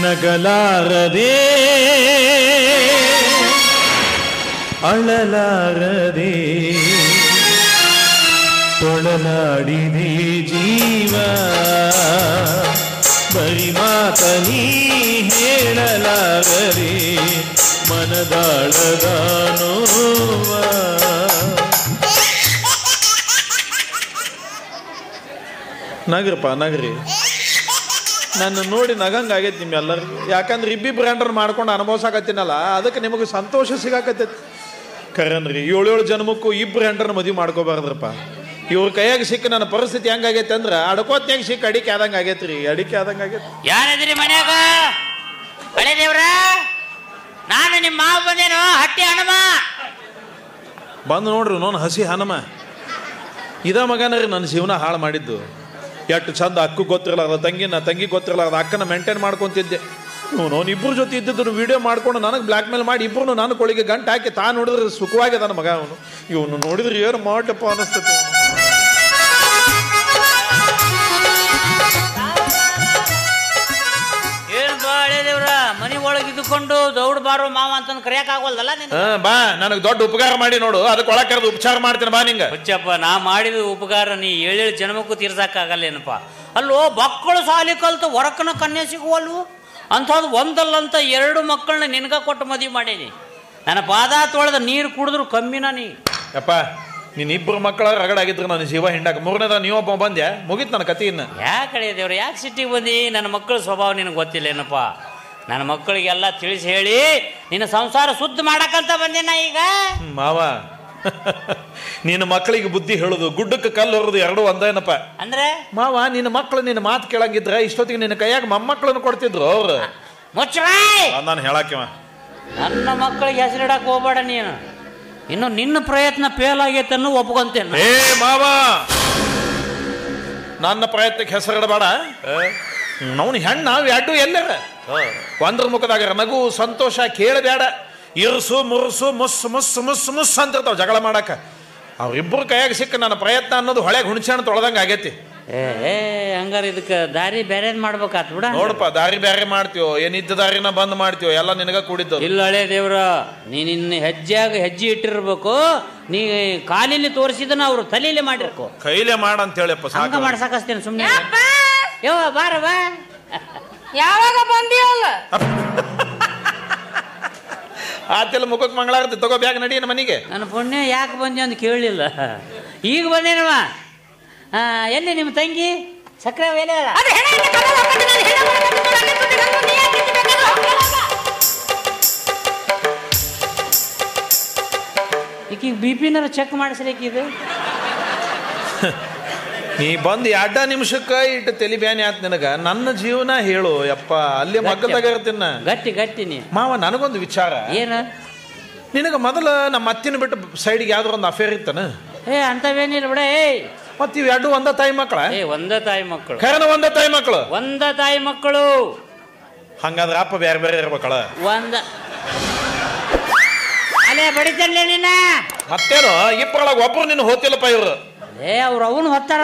ನಗಲಾರದೆ ಅಳಲಾರದೆ ತೊಳಲಾಡಿದೆ ಜೀವ ಬರಿ ಮಾತನಿ ಹೇಳಲಾರದೆ ಮನದಾಳದ ನೋವ. ನಗರಪ್ಪ ನಗರಿ, ನನ್ನ ನೋಡಿ ನಗಂಗೆ ಆಗೈತಿ ನಿಮ್ಮೆಲ್ಲರಿಗೂ. ಯಾಕಂದ್ರೆ ಇಬ್ಬಿಬ್ರು ಬ್ರ್ಯಾಂಡರ್ ಮಾಡ್ಕೊಂಡು ಅನುಭವಿಸಾಕತ್ತೀನಲ್ಲ, ಅದಕ್ಕೆ ನಿಮಗೆ ಸಂತೋಷ ಸಿಗಾಕತ್ತೈತಿ. ಕರನ್ರಿ 7 ಜನ್ಮಕ್ಕೂ ಇಬ್ರು ಹೆಂಡ್ರನ್ನ ಮದುವೆ ಮಾಡ್ಕೋಬಾರ್ದ್ರಪ್ಪ. ಇವ್ರ ಕೈಯಾಗ ಸಿಕ್ಕ ನನ್ನ ಪರಿಸ್ಥಿತಿ ಹೆಂಗಾಗೈತೆ ಅಂದ್ರೆ ಅಡ್ಕೋತ್ನಾಗ ಸಿಕ್ಕ ಅಡಿಕೆ ಆದಂಗೆ ಆಗೈತ್ರಿ, ಅಡಿಕೆ ಆದಂಗೆ ಆಗೈತಿ. ಯಾರಿದ್ರಿ ಮನ್ಯಾಗ? ಹಳೆ ದೇವ್ರ, ನಾನು ನಿಮ್ಮ ಮಾವ ಬಂದೇನು, ಹಟ್ಟಿ ಹನುಮ ಬಂದು ನೋಡ್ರಿ ನೋನ್ ಹಸಿ ಹನುಮ. ಇದ ಮಗನರಿ ನನ್ನ ಜೀವನ ಹಾಳು ಮಾಡಿದ್ದು. ಎಷ್ಟು ಚಂದ ಅಕ್ಕೂ ಗೊತ್ತಿರಲಾರ್ದ ತಂಗಿ ಗೊತ್ತಿರಲಾರ್ದ ಅಕ್ಕನ ಮೇಂಟೈನ್ ಮಾಡ್ಕೊತಿದ್ದೆ. ನೋನು ಇಬ್ಬರು ಜೊತೆ ಇದ್ದಿದ್ದು ವಿಡಿಯೋ ಮಾಡ್ಕೊಂಡು ನನಗೆ ಬ್ಲ್ಯಾಕ್ ಮೇಲ್ ಮಾಡಿ ಇಬ್ಬರು ನಾನು ಕೊಳಿಗೆ ಗಂಟು ಹಾಕಿ ತಾ ನೋಡಿದ್ರೆ ಸುಖವಾಗಿದೆ ನನ್ನ ಮಗ. ಇವನು ನೋಡಿದ್ರೆ ಏನು ಮಾಡಪ್ಪ ಅನಿಸ್ತೈತೆ. ಏನು ಬಾಳೆ ದೇವ್ರ, ಮನೆ ಒಳಗೆ ಇದ್ದುಕೊಂಡು ದೌಡ್ ಬಾರೋ ಮಾವ ಅಂತ ಕರೆಯಕ್ ಆಗೋಲ್ದಲ್ಲ ನೀನು? ಬಾ, ನನಗೆ ದೊಡ್ಡ ಉಪಕಾರ ಮಾಡಿ ನೋಡು, ಅದಕ್ಕೆ ಒಳಗೆ ಕರೆದು ಉಪಚಾರ ಮಾಡ್ತೀನಿ ಬಾ. ನಿಂಗೆ ಹುಚ್ಚಪ್ಪ, ನಾ ಮಾಡಿದ ಉಪಕಾರ ನೀ 7 ಜನ್ಮಕ್ಕೂ ತೀರ್ಸಕ್ಕಾಗಲ್ಲೇನಪ್ಪ. ಅಲ್ಲೋ ಮಕ್ಕಳು ಸಾಲಿ ಕಲ್ತು ಹೊರಕನ ಕನ್ಯೆ ಸಿಗುವಲ್ವು, ಅಂಥದ್ದು ಒಂದಲ್ಲಂತ 2 ಮಕ್ಕಳನ್ನ ನಿನಗ ಕೊಟ್ಟು ಮದುವೆ ಮಾಡೀನಿ. ನನ್ನ ಪಾದ ತೊಳೆದ ನೀರು ಕುಡಿದ್ರು ಕಮ್ಮಿನ ನೀ. ಯಪ್ಪ, ನೀನು 2 ಮಕ್ಕಳ ರಗಡಾಗಿದ್ರು ನನ್ನ ಜೀವ ಹಿಂಡಾಕ. 3ನೇದ ನೀವೊಬ್ಬ ಬಂದ್ಯಾ, ಮುಗೀತು ನನ್ನ ಕತೆ. ಇನ್ನು ಯಾಕೆ ದೇವ್ರ, ಯಾಕೆ ಸಿಟ್ಟಿಗೆ ಬಂದು? ನನ್ನ ಮಕ್ಕಳ ಸ್ವಭಾವ ನಿನಗೆ ಗೊತ್ತಿಲ್ಲ ಏನಪ್ಪ. ನನ್ನ ಮಕ್ಕಳಿಗೆಲ್ಲ ತಿಳಿಸಿ ಹೇಳಿ ನಿನ್ನ ಸಂಸಾರ ಶುದ್ಧ ಮಾಡಕ್ಕಂತ ಬಂದೇನ ಈಗ. ಮಾವ, ನಿನ್ನ ಮಕ್ಕಳಿಗೆ ಬುದ್ಧಿ ಹೇಳುದು ಗುಡ್ಡಕ್ಕೆ ಕಲ್ಲು ಹೊರದು 2 ಒಂದೇನಪ್ಪ. ಅಂದ್ರೆ ಮಾವ, ನಿನ್ನ ಮಕ್ಕಳು ನಿನ್ನ ಮಾತು ಕೇಳಂಗಿದ್ರೆ ಇಷ್ಟೊತ್ತಿಗೆ ನಿನ್ನ ಕೈಯಾಗ ಮೊಮ್ಮಕ್ಕಳನ್ನು ಕೊಡ್ತಿದ್ರು ಅವ್ರು. ಮುಚ್ಚಬಾಯ್, ನಾನು ಹೇಳಾಕಿವ. ನನ್ನ ಮಕ್ಕಳಿಗೆ ಹೆಸರಿಡಕ್ ಹೋಗ್ಬೇಡ ನೀನು. ಇನ್ನು ನಿನ್ನ ಪ್ರಯತ್ನ ಫೇಲ್ ಆಗೈತೆ ಅನ್ನೋ ಒಪ್ಕೊಂತೇನೆ. ಏ ಮಾವ, ನನ್ನ ಪ್ರಯತ್ನಕ್ಕೆ ಹೆಸರಿಡಬೇಡ. ನಾವು ಹೆಣ್ಣು ನಾವು 2 ಎಲ್ಲರ ಒಂದ್ರ ಮುಖದಾಗ ನಗು ಸಂತೋಷ ಕೇಳಬೇಡ. ಇರ್ಸು ಮುರ್ಸು ಮುಸ್ ಮುಸ್ ಮುಸ್ ಮುಸ್ ಅಂತಿರ್ತಾವ ಜಗಳ ಮಾಡಕ. ಅವ್ರಿಬ್ಬರು ಕೈಯಾಗ ಸಿಕ್ಕ ನನ್ನ ಪ್ರಯತ್ನ ಅನ್ನೋದು ಹೊಳೆಗೆ ಹುಣಸೆಹಣ್ಣು ತೊಳೆದಂಗೆ ಆಗೈತಿ. ಹಂಗಾರ ಇದಕ್ಕೆ ದಾರಿ ಬೇರೆ ಮಾಡ್ಬೇಕಾತ್ ಬಿಡ. ನೋಡಪ್ಪ, ದಾರಿ ಬೇರೆ ಮಾಡ್ತೀವೋ ಏನಿದ್ದ ದಾರಿನ ಬಂದ್ ಮಾಡ್ತೀವೋ ಎಲ್ಲ ನಿನಗ ಕೂಡಿದ್ದು. ಇಲ್ಲ ಹಳೆ ದೇವ್ರ, ನೀನಿನ್ನ ಹೆಜ್ಜೆಯಾಗ ಹೆಜ್ಜೆ ಇಟ್ಟಿರ್ಬೇಕು. ನೀ ಕಾಲಿಲಿ ತೋರಿಸಿದನ ಅವ್ರು ತಲೆಯಲ್ಲೇ ಮಾಡಿರ್ಕೋ. ಕೈಲೇ ಮಾಡ ಅಂತ ಹೇಳಿಯಪ್ಪ, ಸಾಕ ಮಾಡ್ಸಕಸ್ತೇನೆ ಸುಮ್ಮನೆ. ಯವ್ವ ಬಾರ ಬಾ. ಯಾವಾಗ ಬಂದಿಯಲ್ಲ? ಆತೆಲ್ಲ ಮುಖಕ್ಕೆ ಮಂಗಳಾರತಿ ತಗೋ, ಬ್ಯಾಗ್ ನಡಿ ಮನೆಗೆ. ನನ್ನ ಪುಣ್ಯ ಯಾಕೆ ಬಂದಿ ಅಂತ ಕೇಳಲಿಲ್ಲ, ಈಗ ಬಂದೇನವ. ಎಲ್ಲಿ ನಿಮ್ಮ ತಂಗಿ ಸಕ್ಕರೆ ಎಲೆ? ಈಕಿಗೆ BP ಚೆಕ್ ಮಾಡಿಸ್ಲಿಕ್ಕೆ ಇದು. ನೀ ಬಂದು 2 ನಿಮಿಷಕ್ಕೆ ಇಟ್ಟು ತಲೆ ಬ್ಯಾನಿ ಆತ್ ನಿನಗ. ನನ್ನ ಜೀವನ ಹೇಳು ಯಪ್ಪ, ಅಲ್ಲಿ ಮಗ್ಗದಾಗ ಇರ್ತೀನ. ಗಟ್ಟಿ ನೀ ಮಾವ, ನನಗೊಂದು ವಿಚಾರ. ಏನ? ನಿನಗ ಮೊದಲ ನಮ್ಮ ಅತ್ತಿನ ಬಿಟ್ಟು ಸೈಡ್ಗೆ ಯಾವ್ದಾರು ಒಂದು ಅಫೇರ್ ಇತ್ತನ? ಅಂತವೇನಿಲ್ಲ ಬಿಡ. ಮತ್ತ ಇವ್ 2 ಒಂದ ತಾಯಿ ಮಕ್ಕಳ? ಒಂದ ತಾಯಿ ಮಕ್ಕಳು. ಖರೇನ ಒಂದ ತಾಯಿ ಮಕ್ಕಳು? ಒಂದ ತಾಯಿ ಮಕ್ಕಳು. ಹಂಗಾದ್ರ ಅಪ್ಪ ಬೇರೆ ಬೇರೆ ಇರ್ಬೇಕಳ? ಒಂದ ಅಲ್ಲೇ ಬಡಿತಲ್ಲೇ ನಿನ್ನ. ಮತ್ತೇನು ಇಬ್ಬರೊಳಗೆ ಒಬ್ರು ನಿನ್ನ ಹೋತಿಲ್ಲಪ್ಪ ಇವ್ರು. ಅವ್ರ ಅವನು ಹೊತ್ತಾರ,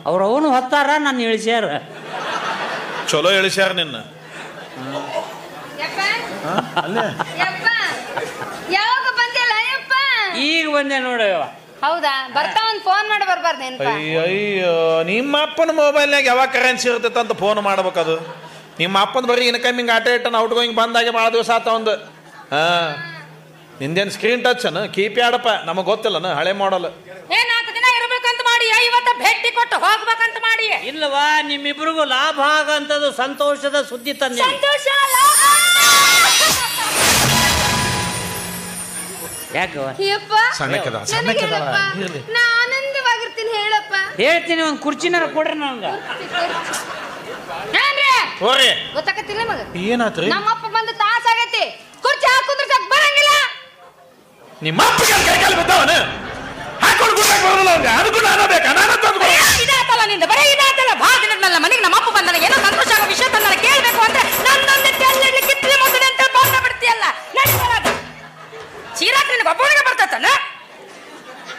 ಅವ್ರ ಅವನು ಹೊತ್ತಾರ, ನನ್ನ ಇಳಿಸ್ಯಾರ. ಚಲೋ ಇಳಿಸ್ಯಾರ ನಿನ್ನ. ಯಾವಾಗ ಬಂದಿಲ್ಲ? ಈಗ ಬಂದೆ ನೋಡವ. ಹೌದಾ? ಬರ್ತಾ ಒಂದು ಫೋನ್ ಮಾಡಿ ಬರ್ಬಾರ್ದು. ಅಯ್ಯೋ, ನಿಮ್ಮ ಅಪ್ಪನ ಮೊಬೈಲ್ನಾಗ ಯಾವಾಗ ಕರೆನ್ಸಿ ಇರ್ತೈತೆ ಅಂತ ಫೋನ್ ಮಾಡ್ಬೇಕದು. ನಿಮ್ಮ ಅಪ್ಪನ ಬರೀ ಇನ್ಕಮಿಂಗ್ ಆಟ ಇಟ್ಟನ ಔಟ್ ಗೋಯಿಂಗ್ ಬಂದಾಗೆ ಭಾಳ ದಿವಸ ಆತ ಒಂದು. ನಿಂದೇನು ಸ್ಕ್ರೀನ್ ಟಚ್ ಅನ್ನ ಕೀಪ್ಯಾಡಪ್ಪ, ನಮಗೆ ಗೊತ್ತಿಲ್ಲನ ಹಳೆ ಮಾಡಲ್. 4 ದಿನ ಇರ್ಬೇಕಂತ ಮಾಡಿ, ಇವತ್ತು ಭೇಟಿ ಕೊಟ್ಟು ಹೋಗ್ಬೇಕಂತ ಮಾಡಿ. ಇಲ್ಲವಾ, ನಿಮ್ಮಿಬ್ರಿಗೂ ಲಾಭ ಆಗಂತದ್ದು ಸಂತೋಷದ ಸುದ್ದಿ ತಂದೆ. ಸಂತೋಷ ಯಾಕವ? ಆನಂದವಾಗಿರ್ತೀನಿ, ಹೇಳಪ್ಪ. ಹೇಳ್ತೀನಿ, ಒಂದು ಕುರ್ಚಿನಾರ ಕೊಡ್ರಿ ನಂಗೆ. ಗೊತ್ತಾಗತ್ತಿಲ್ಲ ಮಗ? ಏನಾತ್ರಿ? ನಮ್ಮಪ್ಪ ಬಂದು ತಾಸ ಆಗೈತಿ, ಕುರ್ಚಿ ಹಾಕುದ್ರೆ ಸಾಕು ಬರಂಗಿಲ್ಲ. ನಿಮ್ಮ ಅಪ್ಪಗೆ ಕೈಕಾಲು ಬಿದ್ದಾವನ ಹಾಕೊಂಡು ಗುಡ್ಡಕ್ಕೆ ಬರೋಲ್ಲ ಅವ್ರಿಗೆ. ಅದಕ್ಕೂ ನಾನು ಬೇಕಾ? ನಾನು ತಂದು ಇದಾತಲ್ಲ ನಿಂದ, ಬರೀ ಇದಾತಲ್ಲ. ಭಾಳ ದಿನದ ಮನೆಗೆ ನಮ್ಮ ಅಪ್ಪ ಬಂದನ, ಏನೋ ಸಂತೋಷ ಆಗೋ ವಿಷಯ ತಂದನ, ಕೇಳಬೇಕು ಅಂದ್ರೆ ನನ್ನೊಂದು ತೆಲ್ಲಿ ಕಿತ್ಲಿ ಮುದ್ದೆ ಅಂತ ಬಂದ ಬಿಡ್ತೀಯಲ್ಲ. ನಡಿಬಾರದು ಚೀರಾಕ್ ನಿನಗೆ ಒಬ್ಬನಿಗೆ ಬರ್ತತನ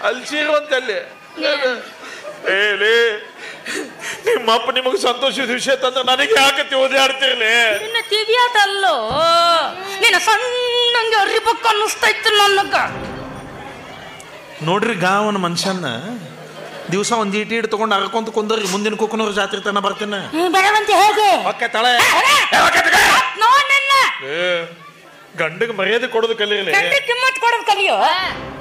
ಅಲ್ಲಿ ಚೀರುವಂತಲ್ಲಿ. ನಿಮ್ಮ ನಿಮ್ಮ ಅಪ್ಪ ನಿಮಗೆ ಸಂತೋಷದ ವಿಷಯ ತಂದ್ರೆ ನನಗೆ ಯಾಕೆ ಓದಾಡ್ತಿರ್ಲಿ? ನಿನ್ನ ತಿವಿಯಾದಲ್ಲೋ ನಿನ್ನ ಸಣ್ಣಂಗೆ ಅರಿಬೇಕು ಅನ್ನಿಸ್ತೈತಿ ನನಗ. ನೋಡ್ರಿ ಗಾವನ ಮನುಷ್ಯನ್ನ ದಿವಸ ಒಂದ್ ಈಟಿ ತಗೊಂಡು ಅರ್ಕೊಂತ ಕುಂದ್ರಿ ಮುಂದಿನ ಕುಕ್ಕನೂರು ಜಾತ್ರೆ ತನ ಬರ್ತೇನೆ. ಬೆಳವಂತೆ ಹೇಗೆ ತಳೆ ಗಂಡಗೆ ಮರ್ಯಾದೆ ಕೊಡೋದು ಕಲಿಯಲಿ. ಕಿಮ್ಮತ್ ಕೊಡೋದು ಕಲಿಯೋ.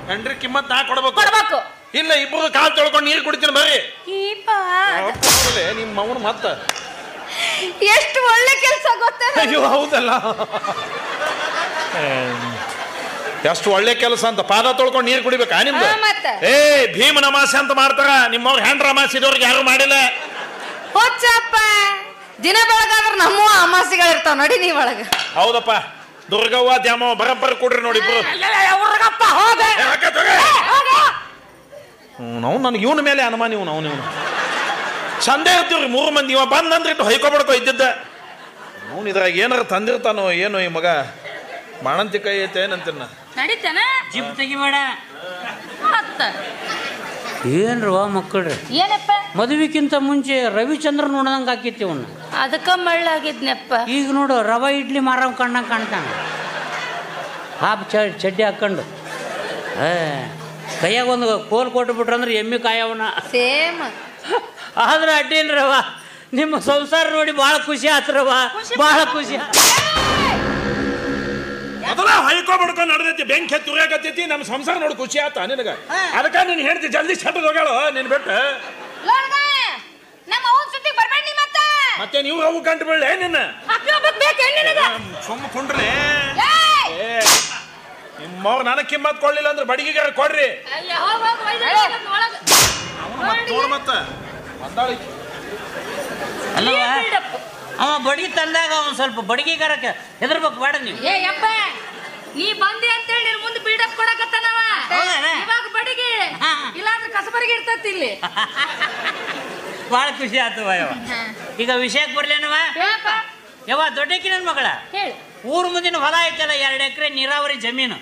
ಗಂಡ್ರಿ ಕಿಮ್ಮತ್ ನಾ ಕೊಡ್ಬೇಕು. ಇಲ್ಲ ಇಬ್ಬರು ಕಾಲ್ ತೊಳ್ಕೊಂಡು ನೀರು ಕುಡಿತೀನಿ ಬರ್ರಿ. ನಿಮ್ಮ ಮೌನ ಮತ್ತ ಎಷ್ಟು ಒಳ್ಳೆ ಕೆಲಸ ಗೊತ್ತ. ಅಯ್ಯೋ ಹೌದಲ್ಲ, ಎಷ್ಟು ಒಳ್ಳೆ ಕೆಲಸ ಅಂತ. ಪಾದ ತೊಳ್ಕೊಂಡು ನೀರು ಕುಡಿಬೇಕಾ ನಿಮ್ದು? ಏ ಭೀಮನ ಅಮಾಸೆ ಅಂತ ಮಾಡ್ತಾರ, ನಿಮ್ಮವ್ರ ಹೆಂಡ್ರ ಅಮಾಸೆ ಇದ್ದವ್ರಿಗೆ ಯಾರು ಮಾಡಿಲ್ಲ. ಹೋಚಪ್ಪ ದಿನ ಬೆಳಗಾದ್ರೆ ನಮ್ಮ ಅಮಾಸೆಗಳಿರ್ತಾವ ನೋಡಿ ನೀ ಒಳಗ. ಹೌದಪ್ಪ, ದುರ್ಗವ್ವ ದ್ಯಾಮವ್ವ ಬರಬ್ಬರ ಕೊಡ್ರಿ ನೋಡಿ ಇಬ್ರು. ನಾವು ನನಗೆ ಇವನ ಮೇಲೆ ಅನುಮಾನ. ಇವನು ಚಂದೇ ಇರ್ತೀವ್ರಿ 3 ಮಂದಿ. ಇವ ಬಂದಂದ್ರೆ ಇಟ್ಟು ಹೊಯ್ಕೊಬಡ್ಕೊ ಇದ್ದಿದ್ದ. ಅವನು ಇದ್ರಾಗ ಏನಾರ ತಂದಿರ್ತಾನೋ ಏನೋ ಈ ಮಗ. ಬಾಣಂತಿ ಕೈ ಐತೆ ಏನಂತೀನ ನಡೀತಾನ. ಜಿಪ್ ತೆಗಿಬೇಡ. ಏನ್ರವ ಮಕ್ಕಳ್ರಿ, ಏನಪ್ಪ ಮದುವೆಕ್ಕಿಂತ ಮುಂಚೆ ರವಿಚಂದ್ರ ನೋಡ್ದಂಗೆ ಹಾಕಿತ್ತಿ ಅವನ್ನ. ಅದಕ್ಕ ಮಳ್ಳಾಗಿದ್ನಪ್ಪ. ಈಗ ನೋಡು ರವಾ ಇಡ್ಲಿ ಮಾರವ್ ಕಣ್ಣಂಗೆ ಕಾಣ್ತಾನೆ. ಹಾಪ್ ಚಡ್ಡಿ ಹಾಕೊಂಡು ಕೈಯಾಗ ಒಂದು ಕೋಲ್ ಕೊಟ್ಟು ಬಿಟ್ರಂದ್ರೆ ಎಮ್ಮಿ ಕಾಯವನ ಸೇಮ್. ಆದ್ರೆ ಅಡ್ಡಿಲ್ರವ, ನಿಮ್ಮ ಸಂಸಾರ ನೋಡಿ ಭಾಳ ಖುಷಿ ಆತ್ರವ, ಭಾಳ ಖುಷಿ. ಅದಲ್ಲ ಹೊಯ್ಕೊ ಬಡ್ಕೊಂಡು ನಡೆದೈತಿ, ಬೆಂಕಿ ಹತ್ತಿ ಉರಿಯಾಕತ್ತೈತಿ. ನಮ್ಮ ಸಂಸಾರ ನೋಡಿ ಖುಷಿ ಆತ ನಿನಗ. ಅದಕ್ಕೆ ನೀನು ಹೇಳ್ತಿ ಜಲ್ದಿ ಶೆಟ್ಟದ ಹೋಗ್ಯಾಳು ನೀನ್ ಬಿಟ್ಟು. ಮತ್ತೆ ನೀವು ಅವು ಗಂಟು ಬೀಳ್ಳೆ ನಿನ್ನ ಸುಮ್ಮ ಕುಂಡ್ರಿ. ನಿಮ್ಮವ್ರು ನನಗೆ ಕಿಮ್ಮತ್ ಕೊಡ್ಲಿಲ್ಲ ಅಂದ್ರೆ ಬಡಿಗೆಗಾರ ಕೊಡ್ರಿ. ಅಲ್ಲವ ಅವ ಬಡಿಗೆ ತಂದಾಗ ಅವನು ಸ್ವಲ್ಪ ಬಡಿಗೆಗಾರಕ್ಕೆ ಹೆದರ್ಬೇಕು ಬೇಡ ನೀವು. ಏಯಪ್ಪ ನೀ ಬಂದಿ ಅಂತೇಳಿ ನೀನು ಮುಂದೆ ಬಿಲ್ಡಪ್ ಕೊಡಕತ್ತಾನವ. ಇವಾಗ ಬಡಿಗೆ ಇಲ್ಲಾಂದ್ರೆ ಕಸಬರಿಗೆ ಇರ್ತತಿ ಇಲ್ಲಿ. ಭಾಳ ಖುಷಿ ಆತವ ಯವ. ಈಗ ವಿಷಯಕ್ಕೆ ಬರ್ಲೇನವ ಯವ, ದೊಡ್ಡಕ್ಕಿ ನನ್ನ ಮಗಳ ಊರ್ ಮುಂದಿನ ಹೊಲ ಐತಲ್ಲ 2 ಎಕರೆ ನೀರಾವರಿ ಜಮೀನು,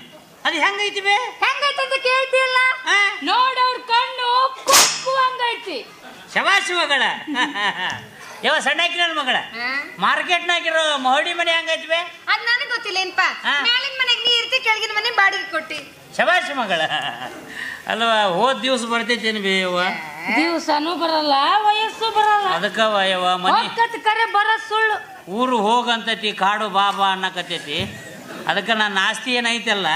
ಅದು ಹೆಂಗೈತಿ ಬೇ? ಹೆಂಗೈತಂತ ಕೇಳ್ತಿಲ್ಲ ನೋಡವ್ರ ಕಣ್ಣು ಕುಕ್ಕು ಹಂಗೈತಿ. ಶಬಾಷ್ ಮಗಳ. ಯಾವ ಸಣ್ಣಕ್ಕಿ ನನ್ನ ಮಗಳ ಮಾರ್ಕೆಟ್ನಾಗಿರೋ ಮಹಡಿ ಮನೆ ಹಂಗೈತಿ ಬೇ? ಅದ್ ನನಗೆ ಗೊತ್ತಿಲ್ಲ ಏನಪ್ಪ. ಮೇಲಿನ ಮನೆಗೆ ನೀ ಇರ್ತಿ, ಕೆಳಗಿನ ಮನೆ ಬಾಡಿಗೆ ಕೊಟ್ಟಿ. ಶಬಾಷ್ ಮಗಳ. ಅಲ್ವಾ ಹೋದ್ ದಿವ್ಸ ಬರ್ತೈತೇನು ಬೇ ಯವ್ವ? ದಿವ್ಸನೂ ಬರಲ್ಲ, ವಯಸ್ಸು ಬರಲ್ಲ. ಅದಕ್ಕವ ಯವ್ವ ಮನೆ ಕರೆ ಬರ ಸುಳ್ಳು. ಊರು ಹೋಗಂತೈತಿ, ಕಾಡು ಬಾಬಾ ಅನ್ನಕತ್ತೈತಿ. ಅದಕ್ಕೆ ನನ್ನ ಆಸ್ತಿ ಏನೈತಲ್ಲ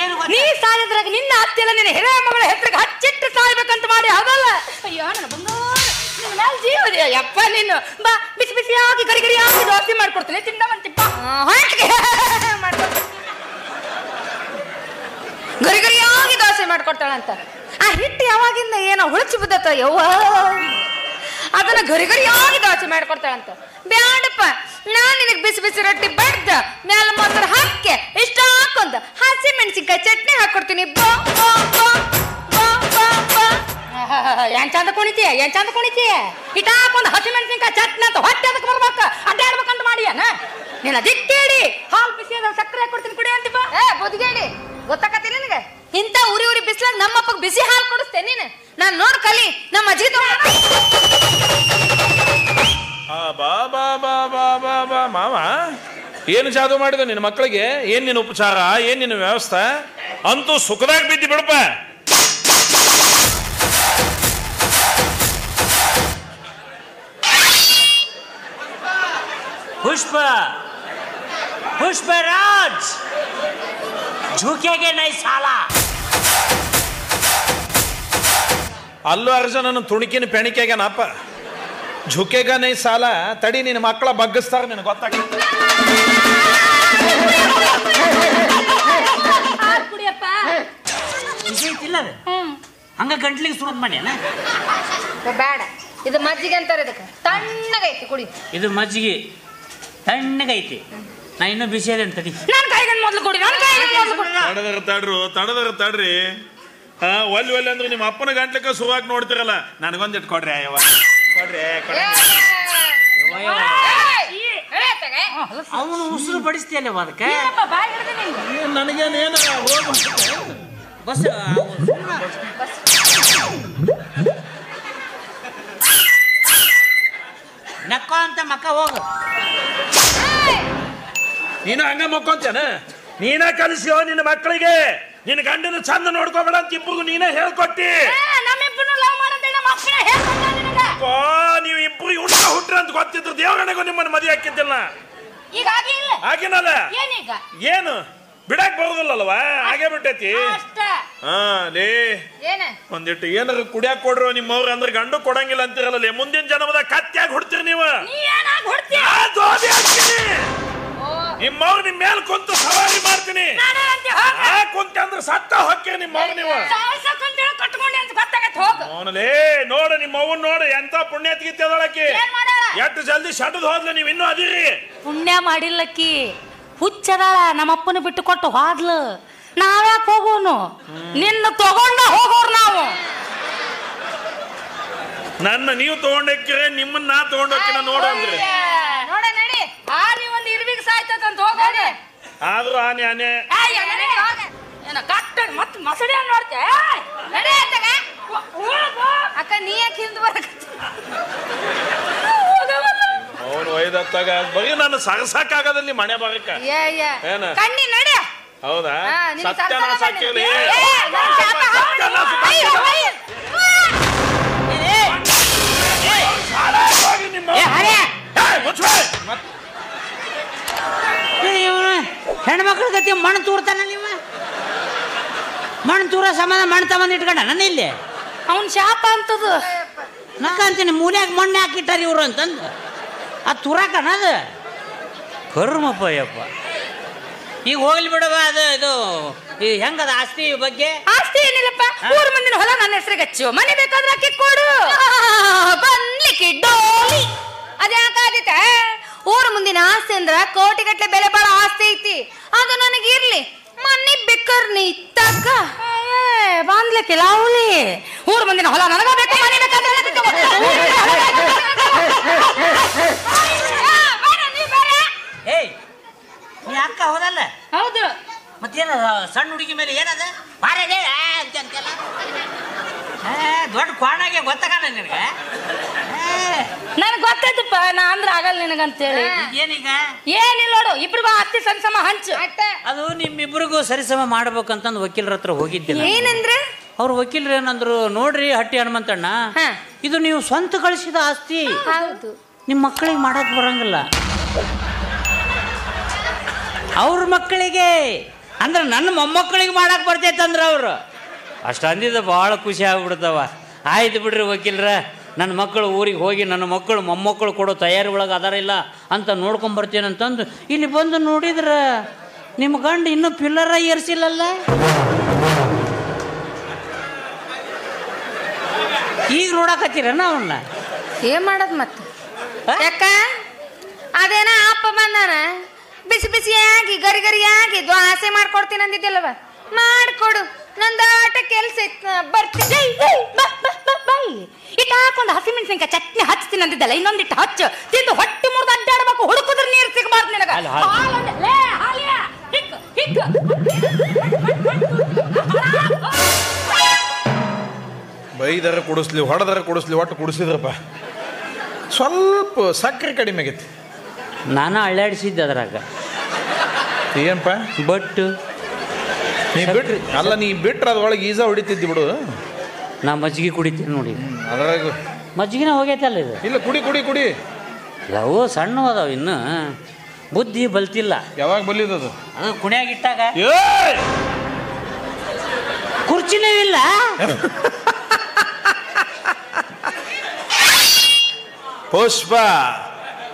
ಏನು ನೀ ಸಾಯದ್ರಾಗ ನಿನ್ನ ಆಸ್ತಿ ಎಲ್ಲ ನಿನ್ನ ಹಿರಿಯ ಮಗಳ ಹೆಸರಿಗೆ ಹಚ್ಚಿಟ್ಟು ಸಾಯ್ಬೇಕಂತ ಮಾಡಿ ಆಗಲ್ಲ. ಅಯ್ಯೋ ನನ್ನ ಬಂದ ಜೀವದ ಯಪ್ಪ ನೀನು ಬಾ, ಬಿಸಿ ಬಿಸಿಯಾಗಿ ಗರಿ ಗರಿಯಾಗಿ ದೋಸೆ ಮಾಡ್ಕೊಡ್ತೀನಿ, ತಿಂದವಂತಿಪ್ಪ. ಗರಿ ಗರಿಯಾಗಿ ದೋಸೆ ಮಾಡ್ಕೊಡ್ತಾಳಂತ. ಆ ಹಿಟ್ಟು ಯಾವಾಗಿಂದ ಏನೋ ಹುಳಚಿ ಬಿದ್ದತ್ತ ಯವ್ವ, ಅದನ್ನ ಗರಿ ಗರಿಯಾಗಿ ದೋಸೆ ಮಾಡ್ಕೊಡ್ತಾಳಂತ. ಬ್ಯಾಡಪ್ಪ, ನಾನ್ ನಿನಗೆ ಬಿಸಿ ಬಿಸಿ ರೊಟ್ಟಿ ಬಡ್ದ ಮ್ಯಾಲ ಮೊಸರು ಹಾಕಿ ಇಷ್ಟ ಹಾಕೊಂಡ್ ಹಸಿ ಮೆಣಸಿನ್ಕಾಯಿ ಚಟ್ನಿ ಹಾಕೊಡ್ತೀನಿ. ಏನ್ ಚಂದ ಕುಣಿತೀಯ, ಏನ್ ಚಂದ ಕುಣಿತೀಯ. ಇಟ ಹಾಕೊಂಡ್ ಹಸಿ ಮೆಣಸಿನ್ಕಾಯಿ ಚಟ್ನಿ ಅಂತ ಹೊಟ್ಟೆ ಅದಕ್ಕೆ ಬರ್ಬೇಕ ಅಡ್ಡಾಡ್ಬೇಕಂತ ಮಾಡಿಯನ ನೀನ್. ದಿಕ್ಕೇಳಿ ಹಾಲು ಬಿಸಿ ಅದ ಸಕ್ಕರೆ ಹಾಕೊಡ್ತೀನಿ ಕುಡಿ ಅಂತಿಪ್ಪ. ಬುದ್ಗೇಳಿ ಗೊತ್ತಾಕತಿ ನಿನಗೆ? ಇಂಥ ಉರಿ ಉರಿ ಬಿಸ್ಲಾಗ ನಮ್ಮಪ್ಪಗೆ ಬಿಸಿ ಹಾಲು ಕೊಡಿಸ್ತೇನೆ ನೀನು. ನಾನ್ ನೋಡ್ ಕಲಿ ನಮ್ಮ ಅಜ್ಜಿ ಬಾ ಬಾ ಬಾ ಬಾ ಬಾ ಬಾ ಮಾವ, ಏನು ಜಾದು ಮಾಡಿದ ನಿನ್ನ ಮಕ್ಕಳಿಗೆ? ಏನ್ ನಿನ್ನ ಉಪಚಾರ, ಏನ್ ನಿನ್ನ ವ್ಯವಸ್ಥೆ? ಅಂತೂ ಸುಖದಾಗ ಬಿದ್ದಿ ಬಿಡಪ್ಪ. ಪುಷ್ಪ ಪುಷ್ಪರಾಜ್ ಝುಕೆಗೆ ನೈ ಸಾಲ. ಅಲ್ಲೂ ಅರ್ಜುನನ ತುಣಿಕಿನ ಪೆಣಿಕೆಗನಪ್ಪ. ಝುಕೆಗ ನೈ ಸಾಲ. ತಡಿ ನಿನ್ನ ಮಕ್ಕಳ ಬಗ್ಗಿಸ್ತಾರ, ನಿನಗೆ ಗೊತ್ತಾಗ್ತದೆ. ಹಂಗ ಗಂಟ್ಲಿಗೆ ಸುರದ್ ಮಾಡ್ಯಾನ. ಬೇಡ, ಇದು ಮಜ್ಜಿಗೆ ಅಂತಾರೆ, ಇದಕ್ಕೆ ತಣ್ಣಗೈತಿ ಕುಡಿ. ಇದು ಮಜ್ಜಿಗೆ ತಣ್ಣಗೈತಿ. ನಾ ಇನ್ನೂ ಬಿಸಿ ಅದೇನು ತಡಿ. ನನ್ನ ಕೈಗೆ ಮೊದಲು ಕುಡಿ, ನನ್ನ ಕೈಗೆ ಮೊದಲು ಕುಡಿ. ತಡದ್ರ ತಡ್ರಿ. ಒಲ್ಲಿ ಒಲ್ಲಿ ಅಂದ್ರೆ ನಿಮ್ಮ ಅಪ್ಪನ ಗಂಟ್ಲಿಕ್ಕೆ ಸುರುವಾಗಿ ನೋಡ್ತಿರಲ್ಲ. ನನಗೊಂದಿಟ್ಟು ಕೊಡ್ರಿ ಅಯ್ಯವ, ಕೊಡ್ರಿ. ಅವನು ಉಸಿರು ಬಡಿಸ್ತೀಯಲ್ಲ ಅದಕ್ಕೆ. ನನಗೇನೇನ ಬಸ್ ನಕ್ಕೋ ಅಂತ ಮಕ್ಕ ಹೋಗು. ನೀನು ಹಂಗ ಮಕ್ಕೊಂತೇನ? ನೀನ ಕಲಿಸಿಯೋ ನಿನ್ನ ಮಕ್ಕಳಿಗೆ ನಿನ್ನ ಗಂಡನ ಚಂದ ನೋಡ್ಕೋಬೇಡ ಅಂತ ಇಬ್ಬರಿಗೂ ನೀನೇ ಹೇಳ್ಕೊಟ್ಟಿ. ನೀವು ಇಬ್ರು ಹುಟ್ಟ ಹುಟ್ಟ್ರ ಅಂತ ಗೊತ್ತಿದ್ರು ದೇವಗಣಗೂ ನಿಮ್ಮನ್ನ ಮದುವೆ ಹಾಕಿದ್ದಿಲ್ಲ. ಆಗಿನಲ್ಲ ಏನು ಬಿಡಕ್ ಬರುದಿಲ್ಲಲ್ವಾ? ಹಾಗೆ ಬಿಟ್ಟೈತಿ. ಒಂದಿಟ್ಟು ಏನಾರ ಕುಡಿಯಾಕ ಕೊಡ್ರು ನಿಮ್ಮವ್ರ ಅಂದ್ರೆ ಗಂಡು ಕೊಡಂಗಿಲ್ಲ ಅಂತಿರಲ್ಲ. ಮುಂದಿನ ಜನ್ಮದಾಗ ಕತ್ಯಾಗ ಹುಡ್ತೀರಿ ನೀವು. ನಿಮ್ಮವ್ರು ನಿಮ್ ಮೇಲೆ ಕುಂತು ಸವಾರಿ ಮಾಡ್ತೀನಿ. ಕುಂತ ಅಂದ್ರೆ ಸತ್ತ ಹೊಕ್ಕಿ ನಿಮ್ಮವ್ರು ನೀವು. ನೋಡು ನಿಮ್ಮವ್ವನ್ ನೋಡು ಎಂತ ಪುಣ್ಯತ್ಗಿತ್ತಿ ಅದೊಳಕಿ. ಎಷ್ಟು ಜಲ್ದಿ ಶಟದ್ ಹೋದ್ಲು ನೀವು ಇನ್ನೂ ಅದಿರಿ. ಪುಣ್ಯ ಮಾಡಿಲ್ಲಕ್ಕಿ ಹುಚ್ಚದಾಳ. ನಮ್ಮಪ್ಪನ ಬಿಟ್ಟು ಕೊಟ್ಟು ಹೋದ್ಲು. ನಾವ್ಯಾಕೆ ಹೋಗೋನು? ನಿನ್ನ ತಗೊಂಡ ಹೋಗೋರು ನಾವು. ನನ್ನ ನೀವು ತಗೊಂಡಕ್ಕಿರೆ ನಿಮ್ಮನ್ನ ನಾ ತಗೊಂಡೋಕಿನ ನೋಡು ಅಂದ್ರೆ ನೋಡ ನಡಿ. ಆನೆ ಒಂದು ಇರ್ವಿಗೆ ಸಾಯ್ತಂತ ಹೋಗೋಣ. ಆದ್ರೂ ಆನೆ ಆನೆ ಮತ್ ಮಸಡಿ ನೋಡ್ತೆ. ಅಕ್ಕ ನೀ ಯಾಕೆ ಹಿಂದ್ ಬರಕತ್ತಿ? ಅವನು ಒಯ್ದತ್ತಾಗ ಬರೀ ನಾನು ಸಗಸಾಕಾಗದಲ್ಲಿ ಮನೆ ಬರಕ ಏನ ಕಣ್ಣಿ ನಡಿ. ಹೌದಾ? ಸತ್ಯನಾಶ ಹಾಕಿರ್ಲಿ. ಹೆಣ್ಮಕ್ಳ ಗತಿ ಮಣ್ಣು ತೂರ್ತಾನ ನೀವು. ಮಣ್ಣು ತೂರ ಸಂಬಂಧ ಮಣ್ಣು ತಗೊಂಡ್ ಇಟ್ಕೊಂಡ ನನ್ನ ಇಲ್ಲಿ. ಅವನ್ ಶಾಪ ಅಂತದು. ನಕ್ಕ ಅಂತೀನಿ ಮೂಲ್ಯಾಗ ಮಣ್ಣು ಹಾಕಿಟ್ಟಾರ ಇವ್ರು ಅಂತಂದು. ಅದು ತುರಾಕಣ ಅದು ಕರ್ಮಪ್ಪ ಯಪ್ಪ. ಈಗ ಹೋಗ್ಲಿ ಬಿಡವ. ಅದು ಇದು ಹೆಂಗದ ಆಸ್ತಿ ಬಗ್ಗೆ? ಆಸ್ತಿ ಏನಿಲ್ಲಪ್ಪ. 3 ಮಂದಿನ ಹೊಲ ನನ್ನ ಹೆಸರಿಗೆ ಹಚ್ಚು. ಮನೆ ಬೇಕಾದ್ರೆ ಅಕ್ಕಿ ಕೊಡು. ಬಂದ್ಲಿಕ್ಕೆ ಡೋಲಿ ಅದ್ಯಾಕಾದಿತ? 3 ಮುಂದಿನ ಆಸ್ತಿ ಅಂದ್ರ ಕೋಟಿಗಟ್ಲೆ ಬೆಲೆ ಬಾಳ ಆಸ್ತಿ ಐತಿ. ಅದು ನನಗಿರ್ಲಿ. ಮನೆ ಬೇಕರ್ನಿ ತಕ್ಕ ಬಾಂದ್ಲಿಕ್ಕೆ ಲಾವ್ಲಿ. 3 ಮಂದಿನ ಹೊಲ ನನಗ ಬೇಕು. ಮನೆ ಬೇಕಾದ್ರೆ ಏಯ್ ನೀ ಅಕ್ಕ ಹೋದಲ್ಲ? ಹೌದು. ಮತ್ತೇನ ಸಣ್ಣ ಹುಡುಗಿ ಮೇಲೆ ಏನದ ಬಾರೇ ಅಂತೆಲ್ಲ ದೊಡ್ಡ ಕ್ವಾಣಾಗೆ ಗೊತ್ತಾಗಲ್ಲ ನಿನಗೆ? ನನಗೆ ಗೊತ್ತಾಯ್ತಪ್ಪ. ನಾ ಅಂದ್ರೆ ಆಗಲ್ಲ ನಿನಗಂತೇಳಿ. ಏನೀಗ? ಏನಿಲ್ಲ ನೋಡು. ಇಬ್ರಿಗೂ ಆಸ್ತಿ ಸರಿಸಮ ಹಂಚು. ಅದು ನಿಮ್ಮಿಬ್ರಿಗೂ ಸರಿಸಮ ಮಾಡ್ಬೇಕಂತಂದು ವಕೀಲರ ಹತ್ರ ಹೋಗಿದ್ದಿಲ್ಲ. ಏನಂದ್ರೆ ಅವ್ರ ವಕೀಲರು ಏನಂದ್ರು, ನೋಡ್ರಿ ಹಟ್ಟಿ ಹನುಮಂತಣ್ಣ, ಇದು ನೀವು ಸ್ವಂತ ಗಳಿಸಿದ ಆಸ್ತಿ. ಹೌದು. ನಿಮ್ಮ ಮಕ್ಕಳಿಗೆ ಮಾಡಕ್ ಬರಂಗಿಲ್ಲ. ಅವ್ರ ಮಕ್ಕಳಿಗೆ ಅಂದ್ರೆ ನನ್ನ ಮೊಮ್ಮಕ್ಕಳಿಗೆ ಮಾಡಕ್ ಬರ್ತೈತಂದ್ರ ಅವ್ರು. ಅಷ್ಟು ಅಂದಿದ್ದ ಭಾಳ ಖುಷಿ ಆಗ್ಬಿಡ್ತವ. ಆಯ್ತು ಬಿಡ್ರಿ ವಕೀಲರ, ನನ್ನ ಮಕ್ಕಳು ಊರಿಗೆ ಹೋಗಿ ನನ್ನ ಮಕ್ಕಳು ಮೊಮ್ಮಕ್ಕಳು ಕೊಡೋ ತಯಾರಿ ಒಳಗೆ ಅದಾರ ಇಲ್ಲ ಅಂತ ನೋಡ್ಕೊಂಬರ್ತೀನಿ ಅಂತಂದು ಇಲ್ಲಿ ಬಂದು ನೋಡಿದ್ರ ನಿಮ್ಮ ಗಂಡು ಇನ್ನೂ ಪಿಲ್ಲರ ಏರ್ಸಿಲ್ಲಲ್ಲ. ಈಗ ನೋಡಕತ್ತೀರನ ಅವನ್ನ? ಏನ್ ಮಾಡದ್ ಮತ್ತೆ? ಯಾಕ ಅದೇನ ಅಪ್ಪ ಬಂದಾನ ಬಿಸಿ ಬಿಸಿಯಾಗಿ ಗರಿ ಗರಿಯಾಗಿ ದ್ವಾಸೆ ಮಾಡ್ಕೊಡ್ತೀನಿ ಅಂದಿದ್ದಲ್ವ? ಮಾಡ್ಕೊಡು. ನಂದಾಟ ಕೆಲ್ಸ ಬರ್ತೀನಿ. ಇಟ್ಟು ಹಾಕೊಂಡು ಹಸಿಮೆಣಸಿನ್ಕಾಯಿ ಚಟ್ನಿ ಹಚ್ತೀನಿ ಅಂದಿದ್ದಲ್ಲ, ಇನ್ನೊಂದಿಟ್ಟು ಹಚ್ಚು. ತಿಂದು ಹೊಟ್ಟೆ ಮುರಿದು ಅಡ್ಡಾಡ್ಬೇಕು. ಹುಡುಕಿದ್ರೆ ನೀರು ಸಿಗಬಾರ್ದು ನಿನಗ. ಬೈದರ ಕುಡಿಸ್ಲಿ ಹೊಡೆದರ ಕುಡಿಸ್ಲಿ ಒಟ್ಟು ಕುಡಿಸಿದ್ರಪ್ಪ. ಸ್ವಲ್ಪ ಸಕ್ಕರೆ ಕಡಿಮೆ ಆಗೈತಿ. ನಾನು ಅಳ್ಳಾಡಿಸಿದ್ದೆ ಅದ್ರಾಗ. ಏನಪ್ಪ ಬಟ್ ನೀ ಬಿಟ್ರಿ ಅಲ್ಲ, ನೀ ಬಿಟ್ರೆ ಅದ್ರೊಳಗೆ ಈಜ ಹೊಡಿತಿದ್ದಿ ಬಿಡು. ನಾ ಮಜ್ಜಿಗೆ ಕುಡಿತೀನಿ ನೋಡಿ. ಅದ್ರಾಗ ಮಜ್ಜಿಗೆನ ಹೋಗೈತಲ್ಲ ಇದು? ಇಲ್ಲ, ಕುಡಿ ಕುಡಿ ಕುಡಿ. ಲವ್ ಸಣ್ಣ ಅದಾವ ಇನ್ನು, ಬುದ್ಧಿ ಬಲ್ತಿಲ್ಲ. ಯಾವಾಗ ಬಲ್ಲಿದದು? ಅದು ಕುಣಿಯಾಗಿಟ್ಟಾಗ ಕುರ್ಚಿನೇ ಇಲ್ಲ.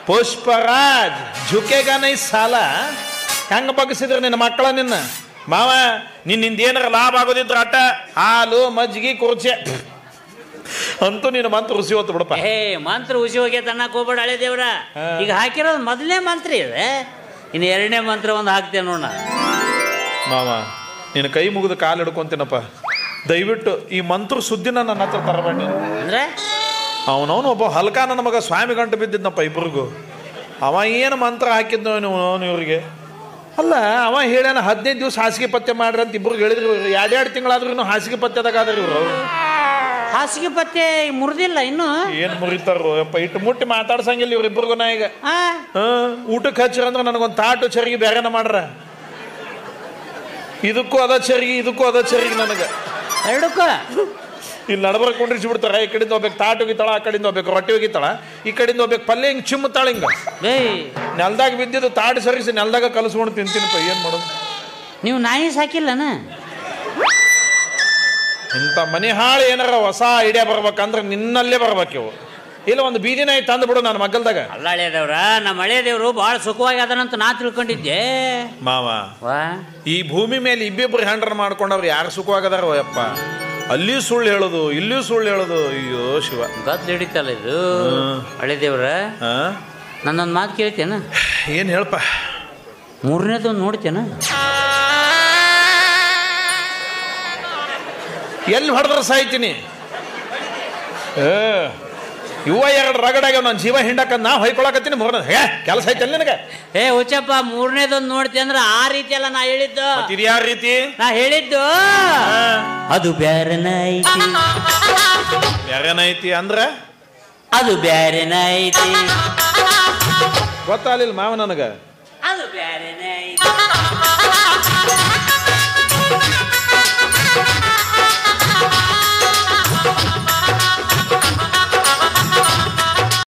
ಪುಷ್ಪರಾಜ್ ಝುಕೆಗ ನೈ ಸಾಲ. ಹೆಂಗ ಬಗ್ಸಿದ್ರು ನಿನ್ನ ಮಕ್ಕಳ? ನಿನ್ನ ಮಾವ ನಿನ್ನಿಂದ ಏನಾರ ಲಾಭ ಆಗೋದಿದ್ರ ಅಟ್ಟ ಹಾಲು ಮಜ್ಜಿಗೆ ಕುರ್ಚಿ ಅಂತೂ ನಿನ್ನ ಮಂತ್ರ ರುಸಿ ಹೊತ್ತು ಬಿಡಪ್ಪ. ಮಂತ್ರ ಹುಸಿ ಹೋಗ್ಯತ ಅನ್ನಕ್ ಹೋಗ್ಬೇಡ ಹಳೆ ದೇವ್ರ. ಈಗ ಹಾಕಿರೋದು ಮೊದಲನೇ ಮಂತ್ರ ಇದೆ, ಇನ್ನು 2ನೇ ಮಂತ್ರ ಒಂದು ಹಾಕ್ತೇನೆ ನೋಡ. ಮಾವ ನಿನ್ನ ಕೈ ಮುಗಿದು ಕಾಲು ಹಿಡ್ಕೊಂತೀನಪ್ಪ, ದಯವಿಟ್ಟು ಈ ಮಂತ್ರ ಸುದ್ದಿನ ನನ್ನ ಹತ್ರ ತರಬೇಡ. ಅಂದ್ರೆ ಅವನವನು ಒಬ್ಬ ಹಲ್ಕ ನನ್ನ ಮಗ ಸ್ವಾಮಿ ಗಂಟು ಬಿದ್ದಿದ್ನಪ್ಪ ಇಬ್ರಿಗೂ. ಅವ ಏನು ಮಂತ್ರ ಹಾಕಿದ್ನೋ ಅವನು ಇವ್ರಿಗೆ. ಅಲ್ಲ ಅವ ಹೇಳ್ಯಾನ 15 ದಿವಸ ಹಾಸಿಗೆ ಪತ್ತೆ ಮಾಡ್ರಿ ಅಂತ ಇಬ್ರಿಗೆ ಹೇಳಿದ್ರು. 2 ತಿಂಗಳಾದ್ರೂ ಇನ್ನೂ ಹಾಸಿಗೆ ಪತ್ತೆದಾಗ ಆದ್ರೆ ಇವರು ಹಾಸಿಗೆ ಪತ್ತೆ ಮುರಿದಿಲ್ಲ ಇನ್ನು. ಏನ್ ಮುರಿತಾರೋ ಯಪ್ಪ, ಇಟ್ಟು ಮುಟ್ಟಿ ಮಾತಾಡ್ಸಂಗಿಲ್ಲ ಇವ್ರಿಬ್ರಿಗೂ ನಾ ಈಗ. ಊಟಕ್ಕೆ ಹಚ್ಚಿರ ಅಂದ್ರೆ ನನಗೊಂದು ತಾಟು ಚರಿಗೆ ಬೇರೆನ ಮಾಡ್ರ. ಇದಕ್ಕೂ ಅದ ಚರಿಗೆ, ಇದಕ್ಕೂ ಅದ ಚರಿಗೆ ನನಗೆ ಎರಡಕ್ಕೂ. ಇಲ್ಲಿ ನಡಬರ್ಕ್ ಕುಂಡ್ರಿಸಿ ಬಿಡ್ತಾರ. ಈ ಕಡೆಯಿಂದ ಹೋಗ್ಬೇಕು ತಾಟು ಹೋಗಿತ್ತಾಳ, ಆ ಕಡೆಯಿಂದ ಹೋಗ್ಬೇಕು ರೊಟ್ಟಿ ಹೋಗಿತ್ತಾಳ, ಈ ಕಡೆಯಿಂದ ಹೋಗ್ಬೇಕು ಪಲ್ಯ ಹಿಂಗೆ ಚಿಮ್ಮುತ್ತಾಳ. ಹಿಂಗ ನೆಲ್ದಾಗ ಬಿದ್ದಿದ್ದು ತಾಟು ಸರಿಸಿ ನೆಲ್ದಾಗ ಕಲಸ್ಕೊಂಡು ತಿಂತೀನಪ್ಪ. ಏನ್ ಮಾಡೋದು? ನೀವು ನಾಯಿ ಸಾಕಿಲ್ಲನ? ಇಂಥ ಮನೆ ಹಾಳು ಏನಾರ ಹೊಸ ಐಡಿಯಾ ಬರ್ಬೇಕಂದ್ರೆ ನಿನ್ನಲ್ಲೇ ಬರ್ಬೇಕು ಇವು. ಇಲ್ಲ ಒಂದು ಬೀದಿ ನಾಯಿ ತಂದು ಬಿಡು ನನ್ನ ಮಗ್ಗಲ್ದಾಗ. ಅಲ್ಲ ಹಳೆದೇವ್ರ, ನಮ್ಮ ಹಳೆದೇವ್ರು ಭಾಳ ಸುಖವಾಗಿ ಅದನಂತ ನಾ ತಿಳ್ಕೊಂಡಿದ್ದೆ ಮಾವ. ಈ ಭೂಮಿ ಮೇಲೆ ಇಬ್ಬಿಬ್ರು ಹ್ಯಾಂಡ್ರನ್ ಮಾಡ್ಕೊಂಡವ್ರು ಯಾರು ಸುಖವಾಗದಾರ ಯಪ್ಪ. ಅಲ್ಲಿಯೂ ಸುಳ್ಳು ಹೇಳೋದು, ಇಲ್ಲಿಯೂ ಸುಳ್ಳು ಹೇಳೋದು. ಅಯ್ಯೋ ಶಿವ, ಗದ್ದು ಹಿಡಿತಲ್ಲ ಇದು. ಹಳೆದೇವ್ರ, ನನ್ನೊಂದು ಮಾತು ಕೇಳ್ತೇನ? ಏನು ಹೇಳಪ್ಪ? ಮೂರನೇದೊಂದು ನೋಡ್ತೇನ? ಎಲ್ಲಿ ಹೊಡೆದ್ರೆ ಸಾಯ್ತೀನಿ. ಇವ ಎರಡು ರಗಡಾಗ ನನ್ನ ಜೀವ ಹಿಂಡಕ್ಕ ನಾ ಹೊಯ್ಕೊಳಕತ್ತೀನಿ. ಮೂರನೇ ಕೆಲಸ ಐತಲ್ಲ ನಿನಗೆ? ಹುಚ್ಚಪ್ಪ, ಮೂರನೇದೊಂದು ನೋಡ್ತಿ ಅಂದ್ರೆ ಆ ರೀತಿ ಅಲ್ಲ ನಾ ಹೇಳಿದ್ದು. ಇದು ಯಾವ ರೀತಿ? ನಾ ಹೇಳಿದ್ದು ಅದು ಬ್ಯಾರೆನೈತಿ. ಬ್ಯಾರೆನೈತಿ ಅಂದ್ರೆ ಅದು ಬ್ಯಾರೆನೈತಿ. ಗೊತ್ತಾಗಲಿಲ್ಲ ಮಾವ ನನಗೆ. ಅದು ಬ್ಯಾರೆನೇ